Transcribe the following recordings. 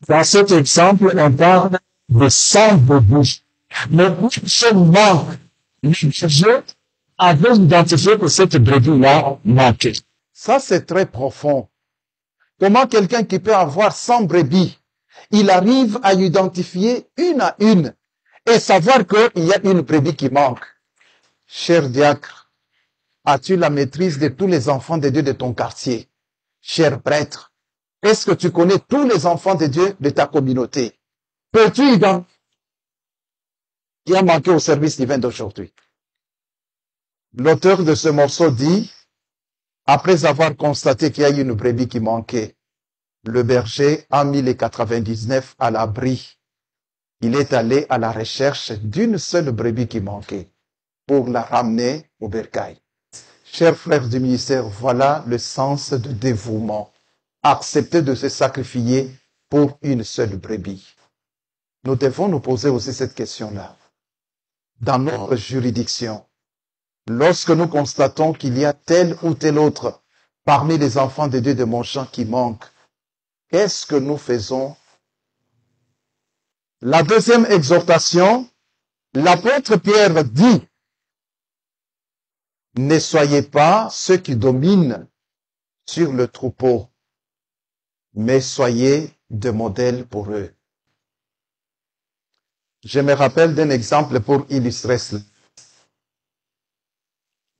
Dans cet exemple, on parle de 100 brebis. Mais ce manque, les bergers avaient identifié que cette brebis-là manquait. Ça, c'est très profond. Comment quelqu'un qui peut avoir 100 brebis, il arrive à identifier une à une et savoir qu'il y a une brebis qui manque. Cher diacre, as-tu la maîtrise de tous les enfants de Dieu de ton quartier? Cher prêtre, est-ce que tu connais tous les enfants de Dieu de ta communauté? Peux-tu identifier qui a manqué au service divin d'aujourd'hui? L'auteur de ce morceau dit, après avoir constaté qu'il y a une brebis qui manquait, le berger a mis les 99 à l'abri. Il est allé à la recherche d'une seule brebis qui manquait pour la ramener au bercail. Chers frères du ministère, voilà le sens de dévouement. Accepter de se sacrifier pour une seule brebis. Nous devons nous poser aussi cette question-là. Dans notre juridiction, lorsque nous constatons qu'il y a tel ou tel autre parmi les enfants de Dieu de mon champ qui manque, qu'est-ce que nous faisons? La deuxième exhortation, l'apôtre Pierre dit, ne soyez pas ceux qui dominent sur le troupeau, mais soyez des modèles pour eux. Je me rappelle d'un exemple pour illustrer cela.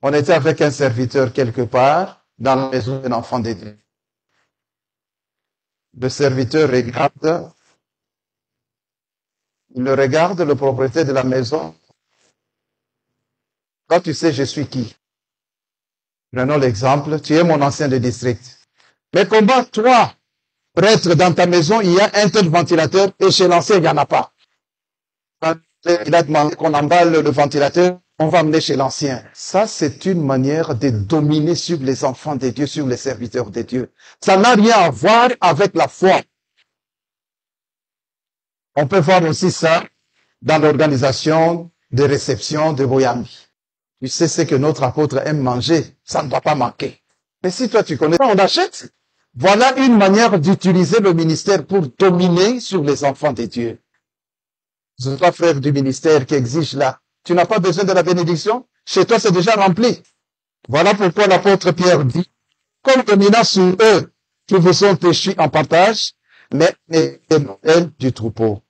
On était avec un serviteur quelque part dans la maison d'un enfant de Dieu. Le serviteur regarde, il regarde le propriétaire de la maison. Quand tu sais je suis qui? Prenons l'exemple, tu es mon ancien de district. Mais comment toi, prêtre, dans ta maison, il y a un tel ventilateur et chez l'ancien, il n'y en a pas. Quand il a demandé qu'on emballe le ventilateur, on va amener chez l'ancien. Ça, c'est une manière de dominer sur les enfants de Dieu, sur les serviteurs de Dieu. Ça n'a rien à voir avec la foi. On peut voir aussi ça dans l'organisation de réception de Boyami. Tu sais ce que notre apôtre aime manger, ça ne doit pas manquer. Mais si toi tu connais pas, on achète. Voilà une manière d'utiliser le ministère pour dominer sur les enfants de Dieu. C'est toi, frère du ministère, qui exige là. Tu n'as pas besoin de la bénédiction? Chez toi, c'est déjà rempli. Voilà pourquoi l'apôtre Pierre dit, comme dominant sur eux qui vous sont péchus en partage, mais du troupeau.